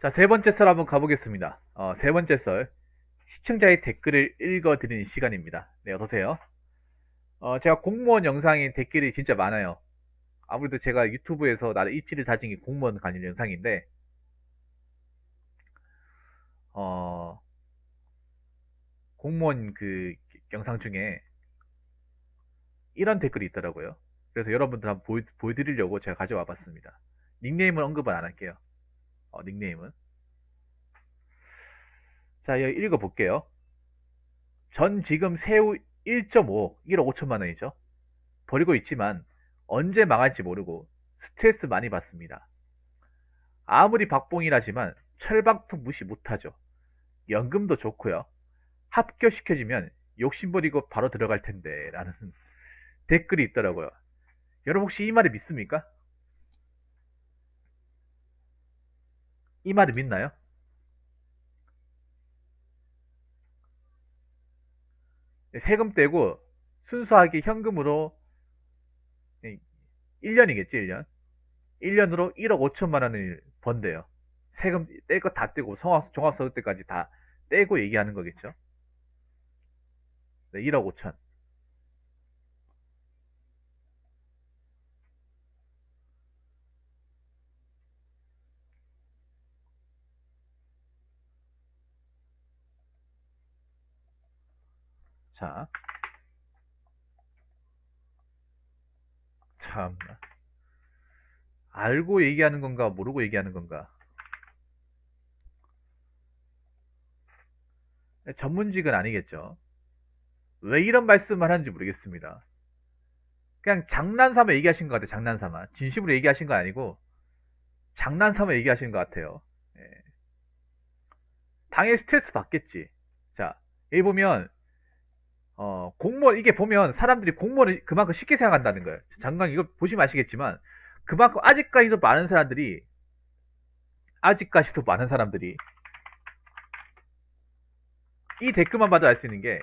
자, 세 번째 썰 한번 가보겠습니다. 세 번째 썰. 시청자의 댓글을 읽어드리는 시간입니다. 네, 어서오세요. 제가 공무원 영상에 댓글이 진짜 많아요. 아무래도 제가 유튜브에서 나를 입지를 다진 게 공무원 관련 영상인데, 어, 공무원 그 영상 중에 이런 댓글이 있더라고요. 그래서 여러분들 한번 보여드리려고 제가 가져와 봤습니다. 닉네임은 언급은 안 할게요. 닉네임은. 자, 여기 읽어볼게요. 전 지금 새우 1.5, 1억 5천만 원이죠. 버리고 있지만 언제 망할지 모르고 스트레스 많이 받습니다. 아무리 박봉이라지만 철박통 무시 못하죠. 연금도 좋고요. 합격시켜주면 욕심부리고 바로 들어갈 텐데 라는 댓글이 있더라고요. 여러분 혹시 이 말을 믿습니까? 이 말을 믿나요? 세금 떼고 순수하게 현금으로 1년이겠지 1년 1년으로 1억 5천만 원을 번대요. 세금 뗄 거 다 떼고 종합소득 때까지 다 떼고 얘기하는 거겠죠. 네, 1억 5천. 자, 참 알고 얘기하는 건가 모르고 얘기하는 건가. 전문직은 아니겠죠. 왜 이런 말씀을 하는지 모르겠습니다. 그냥 장난삼아 얘기하신 것 같아요. 장난삼아. 진심으로 얘기하신 거 아니고 장난삼아 얘기하신 것 같아요. 예. 당연히 스트레스 받겠지. 자, 여기 보면 공무원 이게 보면 사람들이 공무원을 그만큼 쉽게 생각한다는 거예요. 장관 이거 보시면 아시겠지만 그만큼 아직까지도 많은 사람들이 이 댓글만 봐도 알 수 있는 게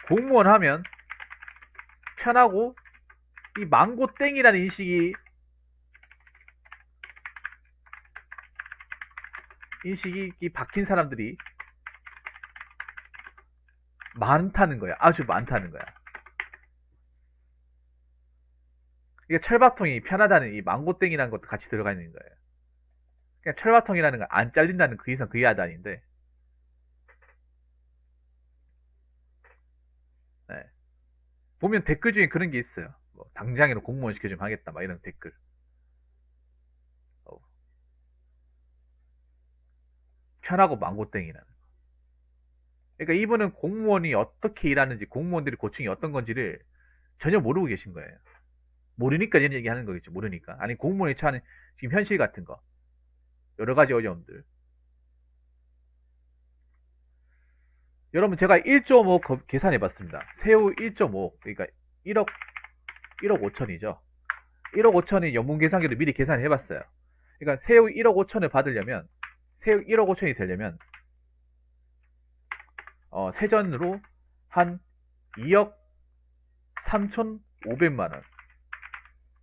공무원 하면 편하고 이 망고땡이라는 인식이 박힌 사람들이 많다는 거야. 아주 많다는 거야. 이게 철밥통이 편하다는 이 망고땡이라는 것도 같이 들어가 있는 거예요. 그냥 철밥통이라는 건 안 잘린다는 그 이상 그 이하도 아닌데. 네. 보면 댓글 중에 그런 게 있어요. 뭐 당장이로 공무원 시켜주면 하겠다. 막 이런 댓글. 어, 편하고 망고땡이라는. 그러니까 이분은 공무원이 어떻게 일하는지, 공무원들의 고충이 어떤 건지를 전혀 모르고 계신 거예요. 모르니까 이런 얘기 하는 거겠죠. 모르니까. 아니, 공무원이 처하는 지금 현실 같은 거. 여러 가지 어려움들. 여러분, 제가 1.5 계산해 봤습니다. 새우 1.5. 그러니까 1억, 1억 5천이죠. 1억 5천이 연봉 계산기를 미리 계산해 봤어요. 그러니까 새우 1억 5천을 받으려면, 새우 1억 5천이 되려면, 세전으로 한 2억 3천5백만 원.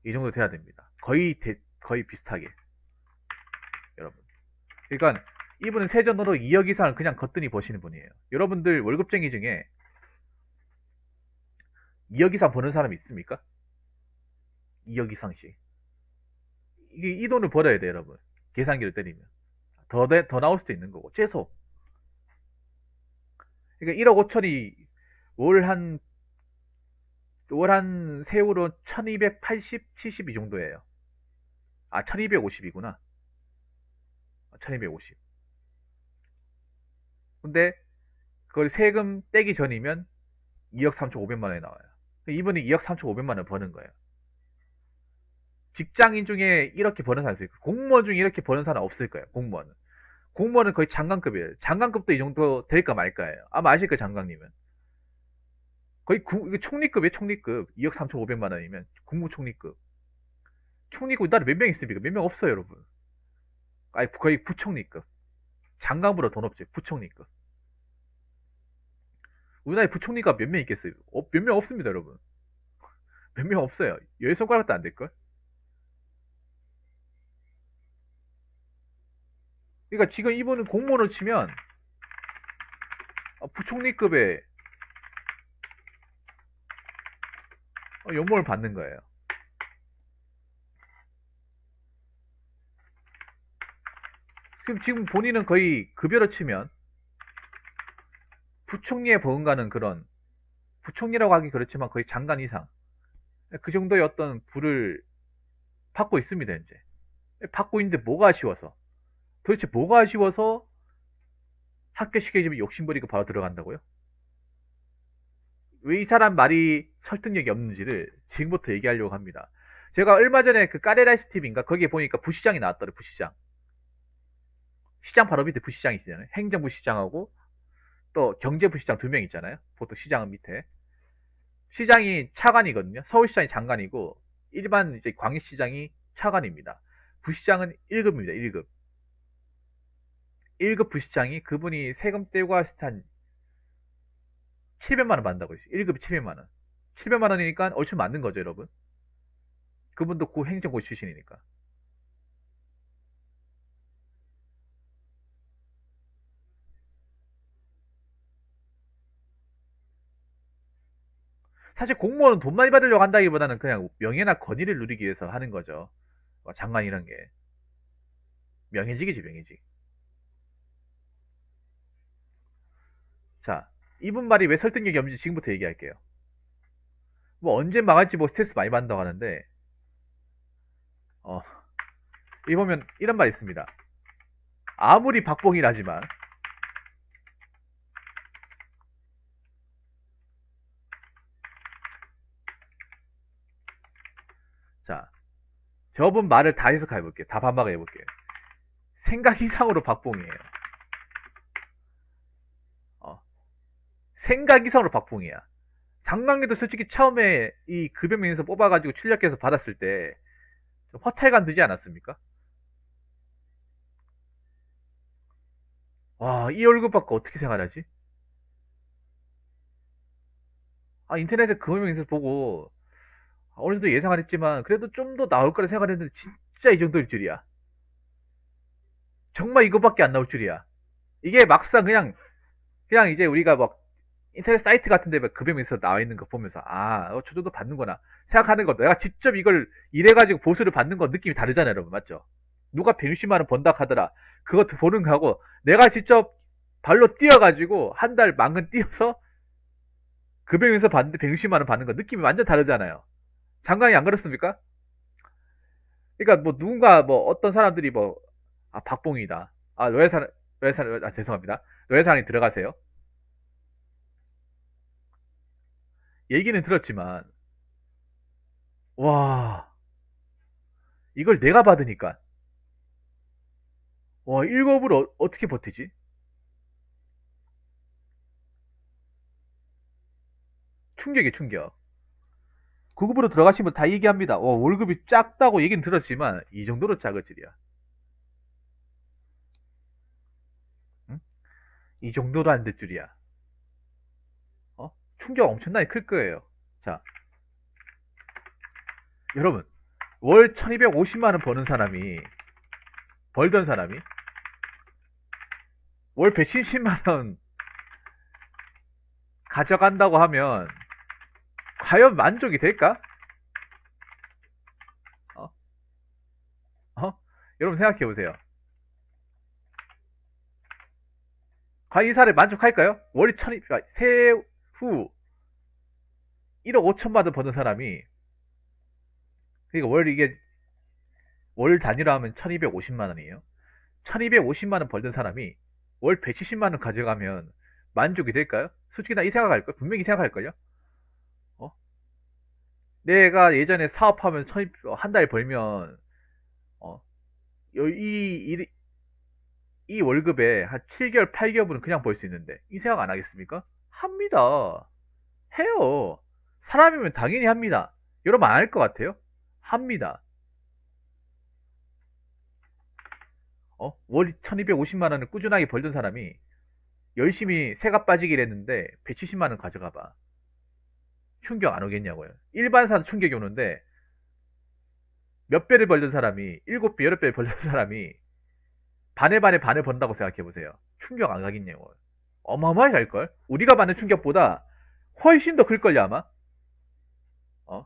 이 정도 돼야 됩니다. 거의 비슷하게. 여러분. 그러니까 이분은 세전으로 2억 이상을 그냥 거뜬히 버시는 분이에요. 여러분들 월급쟁이 중에 2억 이상 버는 사람이 있습니까? 2억 이상씩. 이 돈을 벌어야 돼, 여러분. 계산기를 때리면. 더 나올 수도 있는 거고. 최소. 그러니까 1억 5천이 월 한 세후로 1280, 70 이 정도예요. 아, 1250이구나. 1250. 근데 그걸 세금 떼기 전이면 2억 3,500만 원이 나와요. 이분이 2억 3,500만 원 버는 거예요. 직장인 중에 이렇게 버는 사람 있어요. 공무원 중에 이렇게 버는 사람 없을 거예요. 공무원은. 공무원은 거의 장관급이에요. 장관급도 이 정도 될까 말까예요. 아마 아실 거예요, 장관님은. 거의 총리급이에요, 총리급. 2억 3,500만 원이면 국무총리급. 총리급 우리나라에 몇 명 있습니까? 몇 명 없어요, 여러분. 아니, 거의 부총리급. 장관보다 돈 없지, 부총리급. 우리나라에 부총리가 몇 명 있겠어요? 몇 명 없습니다, 여러분. 몇 명 없어요. 열 손가락도 안 될걸? 그러니까 지금 이분은 공무원으로 치면 부총리급의 연봉을 받는 거예요. 지금 본인은 거의 급여로 치면 부총리에 버금가는 그런, 부총리라고 하기 그렇지만 거의 장관 이상 그 정도의 어떤 부를 받고 있습니다. 이제 받고 있는데 뭐가 아쉬워서, 도대체 뭐가 아쉬워서 합격시켜주면 욕심부리고 바로 들어간다고요? 왜 이 사람 말이 설득력이 없는지를 지금부터 얘기하려고 합니다. 제가 얼마 전에 그 까레라이스 TV인가 거기에 보니까 부시장이 나왔더래. 부시장, 시장 바로 밑에 부시장이시잖아요. 행정부 시장하고 또 경제부 시장 두 명 있잖아요. 보통 시장은 밑에. 시장이 차관이거든요. 서울시장이 장관이고 일반 이제 광역시장이 차관입니다. 부시장은 1급입니다. 1급. 1급 부시장이, 그분이 세금 떼고 했을 때 700만 원 받는다고 했어요. 1급이 700만 원. 700만 원이니까 얼추 맞는 거죠, 여러분. 그분도 고 행정고 출신이니까. 사실 공무원은 돈 많이 받으려고 한다기보다는 그냥 명예나 권위를 누리기 위해서 하는 거죠. 장관이란 게 명예직이지, 명예직. 자, 이분 말이 왜 설득력이 없는지 지금부터 얘기할게요. 뭐 언제 망할지 뭐 스트레스 많이 받는다고 하는데, 이 보면 이런 말이 있습니다. 아무리 박봉이라지만 자, 저분 말을 다 해석해 볼게요. 다 반박해 볼게요. 생각 이상으로 박봉이에요. 생각 이상으로 박봉이야. 장관계도 솔직히 처음에 이 급여명에서 뽑아가지고 출력해서 받았을 때 허탈감 들지 않았습니까? 와, 이 월급 받고 어떻게 생활하지? 인터넷에 급여명에서 보고 어느 정도 예상을 했지만 그래도 좀 더 나올 거라 생각했는데 진짜 이 정도일 줄이야. 정말 이거밖에 안 나올 줄이야. 이게 막상 그냥 이제 우리가 막 인터넷 사이트 같은 데 급여명에서 나와 있는 거 보면서 저 정도 받는구나 생각하는 거, 내가 직접 이걸 일해가지고 보수를 받는 거 느낌이 다르잖아요, 여러분. 맞죠? 누가 160만 원 번다 하더라. 그거 보는 거하고 내가 직접 발로 뛰어가지고 한 달 만근 뛰어서 급여명에서 받는데 160만 원 받는 거 느낌이 완전 다르잖아요. 장관이 안 그렇습니까? 그러니까 뭐 누군가 뭐 어떤 사람들이 뭐 박봉이다. 죄송합니다. 노예사랑이 들어가세요. 얘기는 들었지만 와, 이걸 내가 받으니까 와, 1급으로 어떻게 버티지? 충격이 충격. 9급으로 들어가시면 다 얘기합니다. 월급이 작다고 얘기는 들었지만 이 정도로 작을 줄이야. 응? 이 정도로 안 될 줄이야. 충격 엄청나게 클 거예요. 자, 여러분, 월 1250만 원 벌던 사람이 월 170만 원 가져간다고 하면 과연 만족이 될까? 어? 여러분 생각해 보세요. 과연 이 사람이 만족할까요? 월 1200, 세후 1억 5천만 원 버는 사람이, 그러니까 월 단위로 하면 1250만 원이에요. 1250만 원 벌던 사람이 월 170만 원 가져가면 만족이 될까요? 솔직히 나 이 생각할걸? 분명히 생각할걸요? 내가 예전에 사업하면 한 달 벌면, 어, 이 월급에 한 7개월, 8개월은 그냥 벌 수 있는데, 이 생각 안 하겠습니까? 합니다. 해요. 사람이면 당연히 합니다. 여러분 안 할 것 같아요? 합니다. 월 1250만 원을 꾸준하게 벌던 사람이 열심히 세가 빠지기를 했는데 170만 원 가져가 봐. 충격 안 오겠냐고요. 일반사도 충격이 오는데 몇 배를 벌던 사람이, 7배, 8배 벌던 사람이 반에 반에 반을 번다고 생각해보세요. 충격 안 가겠냐고. 어마어마하게 갈걸? 우리가 받는 충격보다 훨씬 더 클걸요, 아마? 어?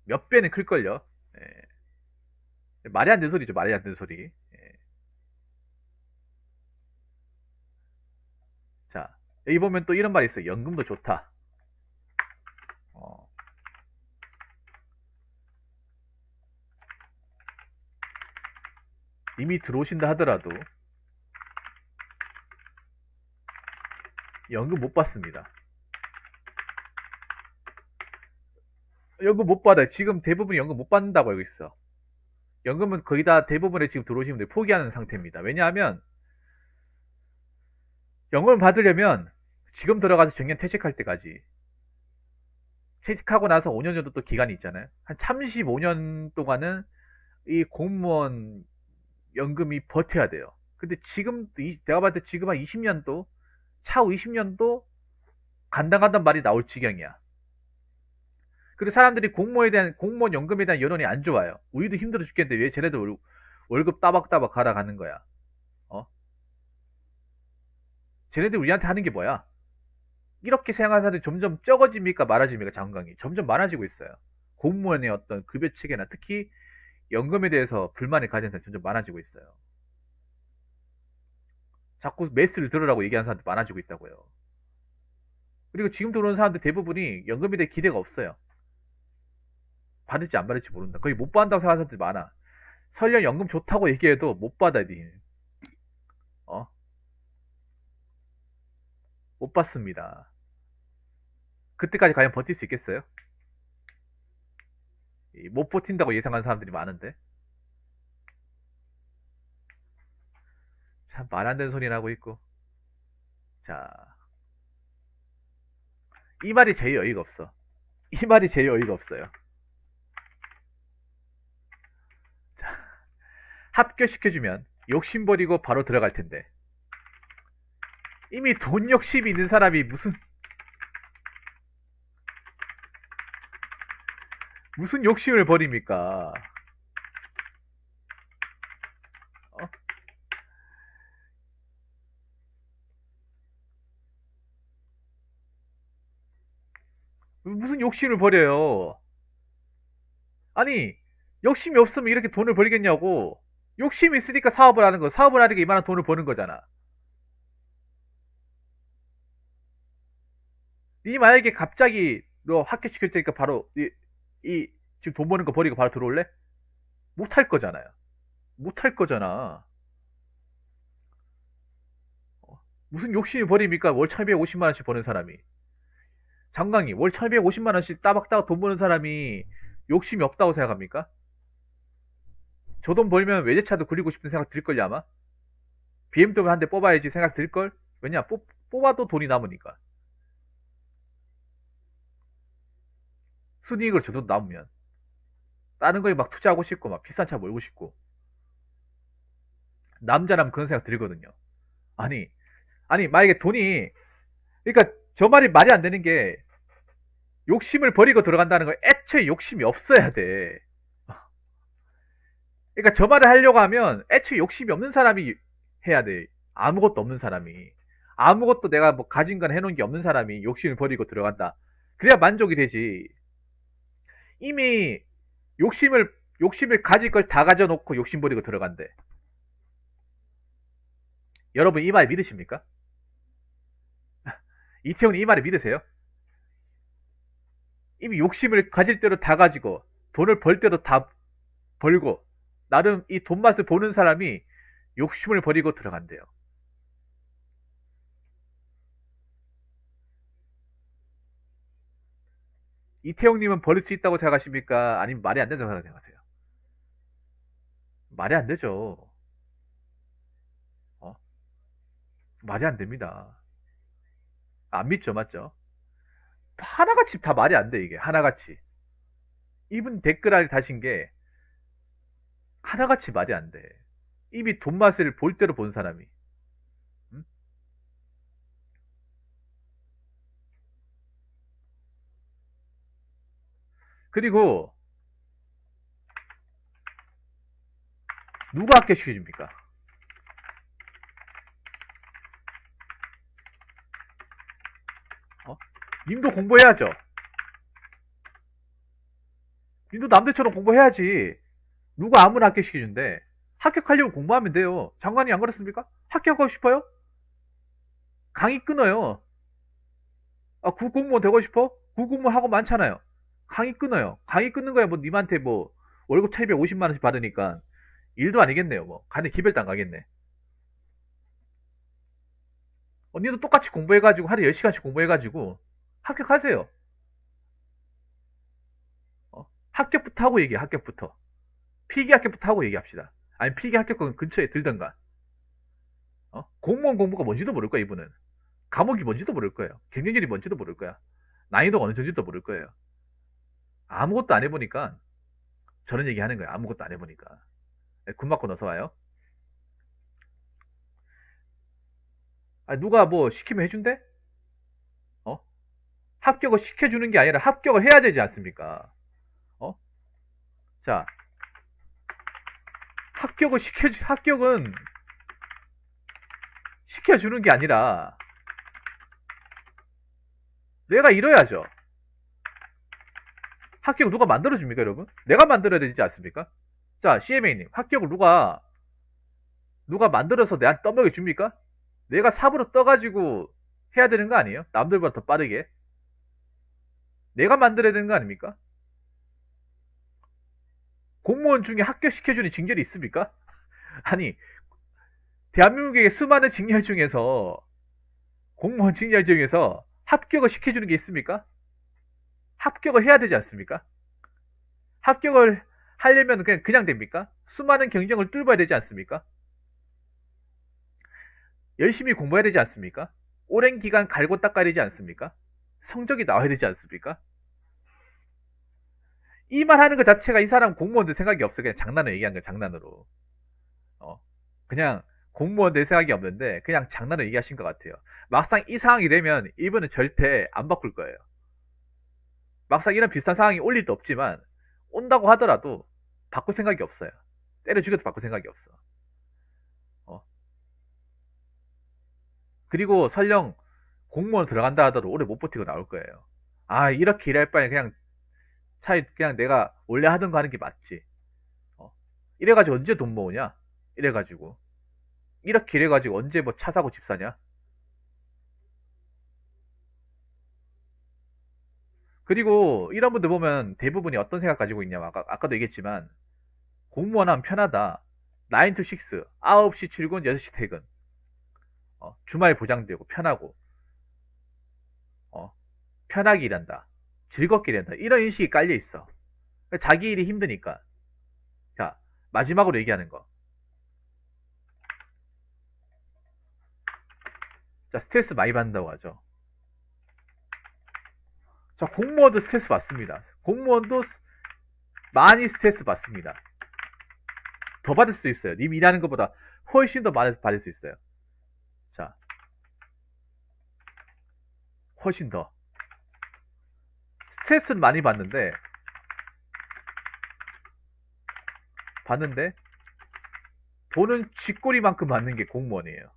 몇 배는 클걸요? 예. 말이 안 되는 소리죠, 말이 안 되는 소리. 예. 자, 여기 보면 또 이런 말이 있어요. 연금도 좋다. 어, 이미 들어오신다 하더라도 연금 못 받습니다. 연금 못 받아요. 지금 대부분 연금 못 받는다고 알고 있어. 연금은 거의 다 대부분의 지금 들어오신 분들이 포기하는 상태입니다. 왜냐하면 연금을 받으려면 지금 들어가서 정년 퇴직할 때까지 퇴직하고 나서 5년 정도 또 기간이 있잖아요. 한 35년 동안은 이 공무원 연금이 버텨야 돼요. 근데 지금 내가 봤을 때 지금 한 20년도 차후 20년도 간당간당 말이 나올 지경이야. 그리고 사람들이 공무원 연금에 대한 여론이 안 좋아요. 우리도 힘들어 죽겠는데 왜 쟤네들 월급 따박따박 갈아가는 거야? 어? 쟤네들 우리한테 하는 게 뭐야? 이렇게 생각하는 사람들이 점점 적어집니까 많아집니까? 자본강이 점점 많아지고 있어요. 공무원의 어떤 급여 체계나 특히 연금에 대해서 불만을 가진 사람이 점점 많아지고 있어요. 자꾸 메스를 들으라고 얘기하는 사람들 많아지고 있다고요. 그리고 지금 들어오는 사람들 대부분이 연금에 대해 기대가 없어요. 받을지 안 받을지 모른다. 거의 못 받는다고 생각하는 사람들이 많아. 설령 연금 좋다고 얘기해도 못 받아야 돼. 어? 못 받습니다. 그때까지 과연 버틸 수 있겠어요? 못 버틴다고 예상하는 사람들이 많은데. 참 말 안 되는 소리나 하고 있고. 자, 이 말이 제일 어이가 없어. 이 말이 제일 어이가 없어요. 자, 합격시켜주면 욕심버리고 바로 들어갈 텐데. 이미 돈 욕심이 있는 사람이 무슨 욕심을 버립니까? 어? 무슨 욕심을 버려요? 아니, 욕심이 없으면 이렇게 돈을 벌겠냐고. 욕심이 있으니까 사업을 하는 거. 사업을 하니까 이만한 돈을 버는 거잖아. 니 만약에 갑자기 너 합격시킬 테니까 바로 지금 돈 버는 거 버리고 바로 들어올래? 못 할 거잖아요. 못 할 거잖아. 무슨 욕심이 버립니까? 월 1250만 원씩 버는 사람이. 장강이 월 1250만 원씩 따박따박 돈 버는 사람이 욕심이 없다고 생각합니까? 저 돈 벌면 외제차도 그리고 싶은 생각 들걸요 아마? BMW 한 대 뽑아야지 생각 들걸? 왜냐 뽑아도 돈이 남으니까. 순이익을 줘도 남으면 다른 거에 막 투자하고 싶고 막 비싼 차 몰고 싶고 남자라면 그런 생각 들거든요. 아니 만약에 돈이 그러니까 저 말이 안 되는 게 욕심을 버리고 들어간다는 건 애초에 욕심이 없어야 돼. 그러니까 저 말을 하려고 하면 애초에 욕심이 없는 사람이 해야 돼. 아무것도 없는 사람이. 아무것도 내가 뭐 가진 건 해놓은 게 없는 사람이 욕심을 버리고 들어간다. 그래야 만족이 되지. 이미 욕심을 가질 걸 다 가져놓고 욕심 버리고 들어간대. 여러분 이 말 믿으십니까? 이태훈이 이 말을 믿으세요? 이미 욕심을 가질 대로 다 가지고 돈을 벌 대로 다 벌고 나름 이 돈 맛을 보는 사람이 욕심을 버리고 들어간대요. 이태용님은 버릴 수 있다고 생각하십니까? 아니면 말이 안 된다고 생각하세요? 말이 안 되죠. 어? 말이 안 됩니다. 안 믿죠, 맞죠? 하나같이 다 말이 안 돼, 이게. 하나같이. 이분 댓글 다신 게 하나같이 말이 안 돼. 이미 돈 맛을 볼 대로 본 사람이. 응? 그리고 누가 합격시켜줍니까? 님도 공부해야죠. 님도 남들처럼 공부해야지. 누가 아무나 합격시켜준대. 합격하려면 공부하면 돼요. 장관이 안 그렇습니까? 합격하고 싶어요? 강의 끊어요. 구공무원 되고 싶어? 구공무원 하고 많잖아요. 강의 끊어요. 강의 끊는 거야 뭐 님한테 뭐 월급 1250만 원씩 받으니까 일도 아니겠네요. 뭐 간에 기별도 안 가겠네. 니도 똑같이 공부해가지고 하루에 10시간씩 공부해가지고 합격하세요. 합격부터 하고 얘기해. 합격부터. 필기 합격부터 하고 얘기합시다. 아니 필기 합격은 근처에 들던가. 공무원 공부가 뭔지도 모를 거야 이분은. 과목이 뭔지도 모를 거예요. 경쟁률이 뭔지도 모를 거야. 난이도가 어느 정도도 모를 거예요. 아무것도 안 해보니까 저런 얘기 하는 거예요. 아무것도 안 해보니까. 군 맞고 넣어서 와요. 누가 뭐 시키면 해준대? 합격을 시켜주는 게 아니라 합격을 해야 되지 않습니까? 자, 합격은 시켜주는 게 아니라 내가 이뤄야죠. 합격 누가 만들어줍니까, 여러분? 내가 만들어야 되지 않습니까? 자, CMA님, 합격을 누가 만들어서 내한테 떠먹여 줍니까? 내가 삽으로 떠가지고 해야 되는 거 아니에요? 남들보다 더 빠르게. 내가 만들어야 되는 거 아닙니까? 공무원 중에 합격시켜주는 직렬이 있습니까? 아니, 대한민국의 수많은 직렬 중에서, 공무원 직렬 중에서 합격을 시켜주는 게 있습니까? 합격을 해야 되지 않습니까? 합격을 하려면 그냥 됩니까? 수많은 경쟁을 뚫어야 되지 않습니까? 열심히 공부해야 되지 않습니까? 오랜 기간 갈고 닦아야 되지 않습니까? 성적이 나와야 되지 않습니까? 이 말 하는 것 자체가 이 사람 공무원 될 생각이 없어. 그냥 장난으로 얘기한 거야, 장난으로. 그냥 공무원 될 생각이 없는데, 그냥 장난으로 얘기하신 것 같아요. 막상 이 상황이 되면 이분은 절대 안 바꿀 거예요. 막상 이런 비슷한 상황이 올 일도 없지만, 온다고 하더라도 바꿀 생각이 없어요. 때려 죽여도 바꿀 생각이 없어. 그리고 설령 공무원 들어간다 하더라도 오래 못 버티고 나올 거예요. 이렇게 일할 바에 그냥 차라리 그냥 내가 원래 하던 거 하는 게 맞지. 이래가지고 언제 돈 모으냐? 이래가지고. 이렇게 이래가지고 언제 뭐 차 사고 집 사냐? 그리고 이런 분들 보면 대부분이 어떤 생각 가지고 있냐면 아까도 얘기했지만 공무원 하면 편하다. 9 to 6, 9시 출근, 6시 퇴근. 주말 보장되고 편하고 편하게 일한다. 즐겁게 일한다. 이런 인식이 깔려 있어. 자기 일이 힘드니까. 자, 마지막으로 얘기하는 거. 자, 스트레스 많이 받는다고 하죠. 자, 공무원도 스트레스 받습니다. 공무원도 많이 스트레스 받습니다. 더 받을 수 있어요. 님 일하는 것보다 훨씬 더 많이 받을 수 있어요. 자, 훨씬 더. 스트레스는 많이 받는데 돈은 쥐꼬리만큼 받는 게 공무원이에요.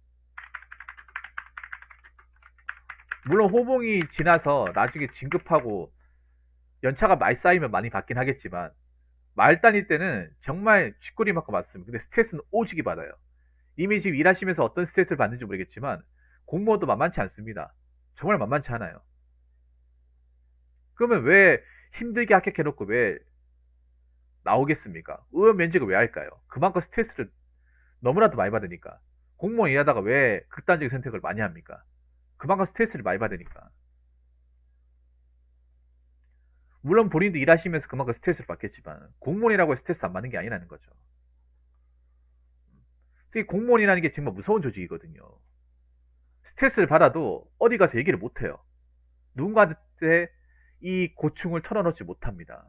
물론 호봉이 지나서 나중에 진급하고 연차가 많이 쌓이면 많이 받긴 하겠지만 말 다닐 때는 정말 쥐꼬리만큼 받습니다. 근데 스트레스는 오지게 받아요. 이미 지금 일하시면서 어떤 스트레스를 받는지 모르겠지만 공무원도 만만치 않습니다. 정말 만만치 않아요. 그러면 왜 힘들게 합격해놓고 왜 나오겠습니까? 의원 면직을 왜 할까요? 그만큼 스트레스를 너무나도 많이 받으니까. 공무원 일하다가 왜 극단적인 선택을 많이 합니까? 그만큼 스트레스를 많이 받으니까. 물론 본인도 일하시면서 그만큼 스트레스를 받겠지만 공무원이라고 해서 스트레스 안 받는 게 아니라는 거죠. 특히 공무원이라는 게 정말 무서운 조직이거든요. 스트레스를 받아도 어디 가서 얘기를 못해요. 누군가한테 이 고충을 털어놓지 못합니다.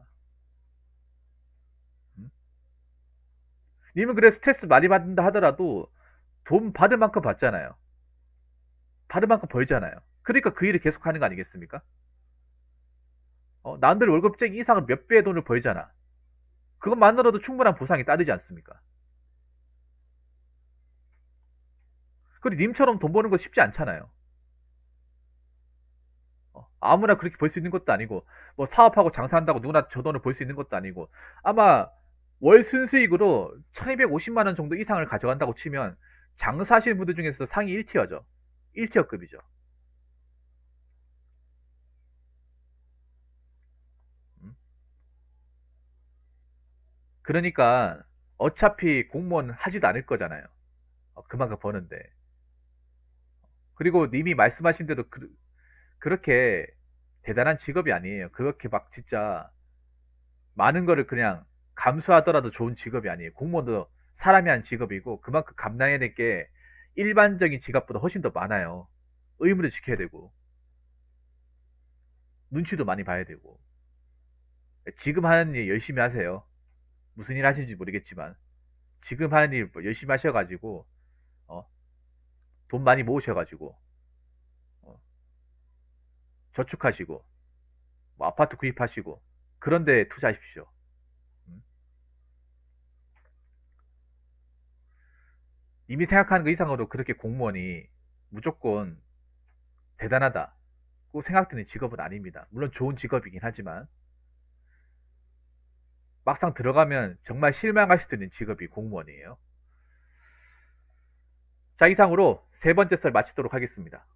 님은 그래 스트레스 많이 받는다 하더라도 돈 받을 만큼 받잖아요. 받을 만큼 벌잖아요. 그러니까 그 일을 계속 하는 거 아니겠습니까? 남들 월급쟁이 이상을 몇 배의 돈을 벌잖아. 그것만으로도 충분한 보상이 따르지 않습니까? 그리고 님처럼 돈 버는 거 쉽지 않잖아요. 아무나 그렇게 벌 수 있는 것도 아니고, 뭐 사업하고 장사한다고 누구나 저 돈을 벌 수 있는 것도 아니고, 아마 월 순수익으로 1250만 원 정도 이상을 가져간다고 치면 장사하시는 분들 중에서 상위 1티어죠. 1티어급이죠. 그러니까 어차피 공무원 하지도 않을 거잖아요. 그만큼 버는데. 그리고 님이 말씀하신 대로 그렇게 대단한 직업이 아니에요. 그렇게 막 진짜 많은 거를 그냥 감수하더라도 좋은 직업이 아니에요. 공무원도 사람이 한 직업이고 그만큼 감당해야 될 게 일반적인 직업보다 훨씬 더 많아요. 의무를 지켜야 되고 눈치도 많이 봐야 되고 지금 하는 일 열심히 하세요. 무슨 일 하시는지 모르겠지만 지금 하는 일 열심히 하셔가지고 어, 돈 많이 모으셔가지고 어, 저축하시고 뭐 아파트 구입하시고 그런데 투자하십시오. 음. 이미 생각하는 그 이상으로 그렇게 공무원이 무조건 대단하다고 생각되는 직업은 아닙니다. 물론 좋은 직업이긴 하지만 막상 들어가면 정말 실망할 수도 있는 직업이 공무원이에요. 자, 이상으로 세 번째 썰 마치도록 하겠습니다.